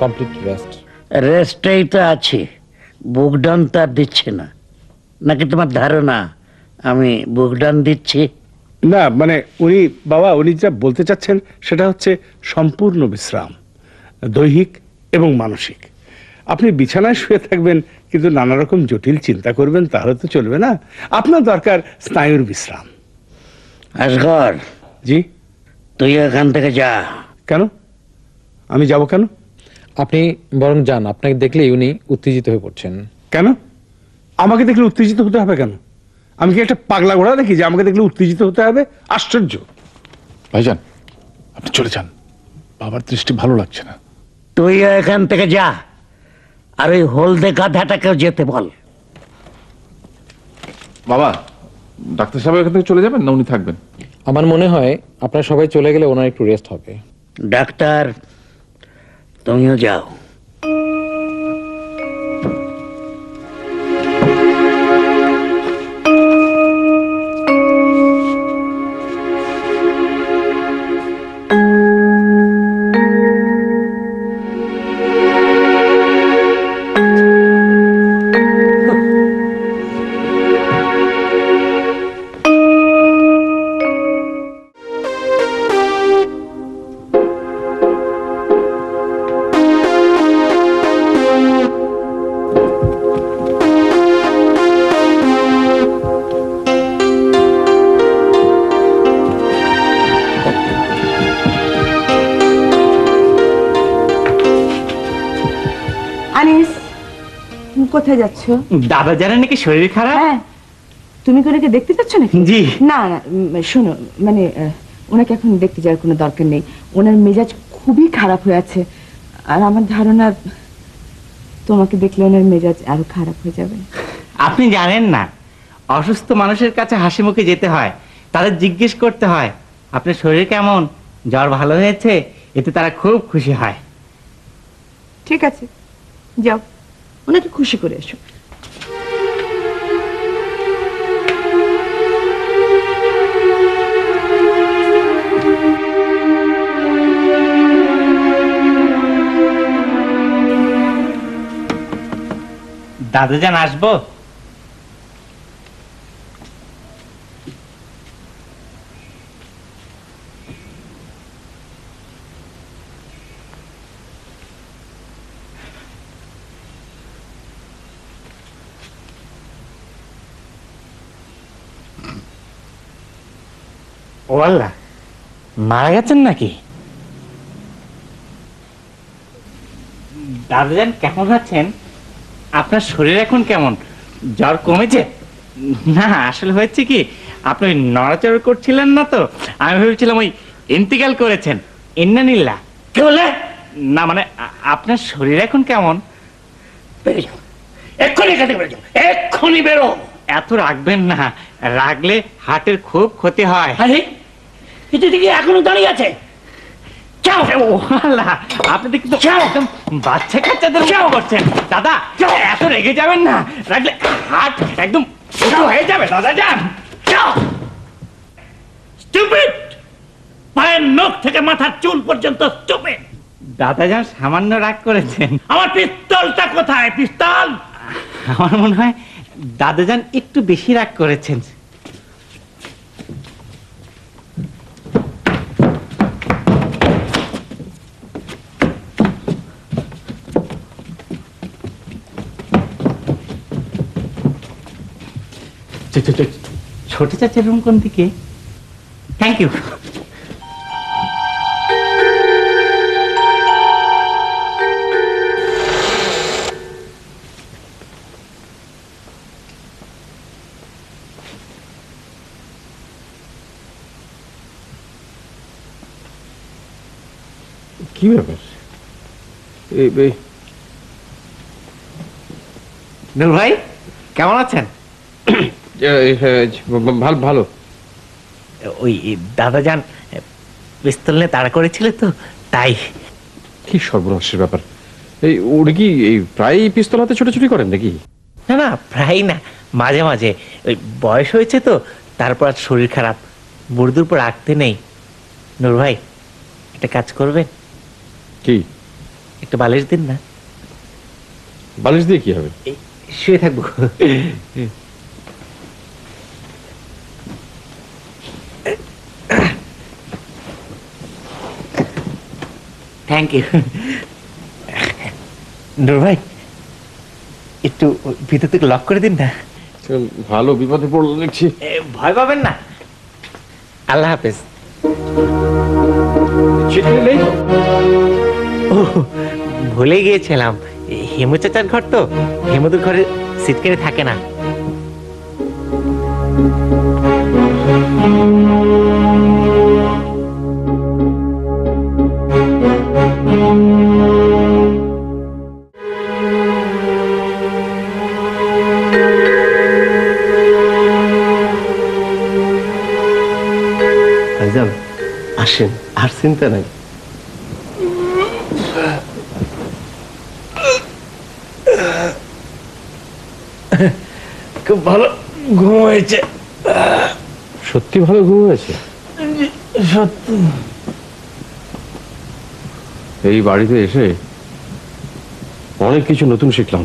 Complete rest. রেস্টটাই তো আছে, বুক down তো আর দিচ্ছে না। নাকি তোমার ধারণা আমি বুক ডাউন দিচ্ছি? না মানে উনি বাবা উনি যা বলতে চাচ্ছেন সেটা হচ্ছে সম্পূর্ণ বিশ্রাম, দৈহিক এবং মানসিক। আপনি বিছানায় শুয়ে থাকবেন কিন্তু নানা রকম জটিল চিন্তা করবেন, তাহলে তো চলবে না। আপনার দরকার স্নায়ুর বিশ্রাম। আসগর, জি? তুই এখান থেকে যা। কেন? আমি যাব কেন? আপনি বরং যান, আপনাকে দেখলেই উনি উত্তেজিত হয়ে পড়ছেন। কেন আমাকে দেখলে উত্তেজিত হতে হবে কেন? আমি কি একটা পাগলা ঘোড়া দেখি যে আমাকে দেখলে উত্তেজিত হতে হবে? আশ্চর্য। ভাইজান আপনি চলে যান, বাবার দৃষ্টি ভালো লাগছে না। তুই এখান থেকে যা, আর ওই হলদে গাধাটাকেও যেতে বল। বাবা, ডাক্তার সাহেব এখান থেকে চলে যাবেন না উনি থাকবেন? আমার মনে হয় আপনারা সবাই চলে গেলে ওনার একটু রেস্ট হবে। ডাক্তার, তুমিও যাও। আনিস, কোথায় যাচ্ছ? দাদা জানেন নাকি শরীর খারাপ? হ্যাঁ, তুমি কি ওনাকে দেখতে চাচ্ছ নাকি? জি। না না, শোনো, মানে ওনাকে এখন দেখতে যাওয়ার কোনো দরকার নেই। ওনার মেজাজ খুবই খারাপ হয়ে আছে, আর আমার ধারণা তোমাকে দেখলে ওনার মেজাজ আরো খারাপ হয়ে যাবে। আপনি জানেন না, অসুস্থ মানুষের কাছে হাসি মুখে যেতে হয়, তাদের জিজ্ঞেস করতে হয় আপনার শরীর কেমন, জ্বর ভালো হয়েছে, এতে তারা খুব খুশি হয়। ঠিক আছে, যাও, ওনাকে খুশি করে এসো। দাদাজান আসবো? ও আল্লাহ, মারা গেছেন নাকি? দাদাজান কেমন আছেন? আপনার শরীর এখন কেমন? জ্বর কমেছে? না আসলে হয়েছে কি, আপনি নড়াচড়া করছিলেন না তো, আমি ভেবেছিলাম ওই ইন্তিকাল করেছেন। ইন্নানিল্লাহ। কি বলে? না মানে আপনার শরীর এখন কেমন? বেরো যাও, এক্ষুনি এখান থেকে বেরো যাও, এক্ষুনি বেরো। এত রাখবেন না, রাখলে হার্টের খুব ক্ষতি হয়। আরে এটা দেখি এখনো দাঁড়িয়ে আছে। যাও। ও আল্লাহ, আপনি তো কিন্তু যাও। একদম বাচ্চা কাচ্চাদের মতো করছেন। দাদা এত রেগে যাবেন না, রাখলে হার্ট একদম ছোট হয়ে যাবে। দাদা যান। যাও। স্টুপিড, পায়ের নখ থেকে মাথার চুল পর্যন্ত স্টুপিড। দাদা যান সামান্য রাগ করেছেন। আমার পিস্তলটা কোথায়? পিস্তল? আমার মনে হয় দাদাজান একটু বেশি রাগ করেছেন। ছোট চাচার রুম কোন দিকে? Thank you. কি ব্যাপার? নূর ভাই কেমন আছেন? ভালো ভালো। ওই দাদাজান পিস্তল নিয়ে তাড়া করেছিল তো, তাই। কি সর্বনাশের ব্যাপার! এই ওটা কি এই প্রায় পিস্তল হাতে ছোটাছুটি করেন নাকি? না না, প্রায় না, মাঝে মাঝে। ওই বয়স হয়েছে তো, তারপর আর শরীর খারাপ, বুড়দুর পর রাখতে নেই। নূর ভাই একটা কাজ করবেন? কি? একটু বালিশ দিন না, বালিশ দিয়ে কি হবে? শুয়ে থাকবো। Thank you. নূর ভাই, একটু ভিতর থেকে লক করে দিন না। ভালো বিপদে পড়লো দেখছি। ভয় পাবেন না। আল্লাহ হাফেজ। চিঠি নেই তো? ও, ভুলে গিয়েছিলাম, হেমু চাচার ঘর তো, হেমুদের ঘরে সিট কেড়ে থাকে না। ভাইজান আসেন, আর চিন্তা নাই। খুব ভালো ঘুম হয়েছে। সত্যি ভালো ঘুম হয়েছে? সত্যি। এই বাড়িতে এসে অনেক কিছু নতুন শিখলাম।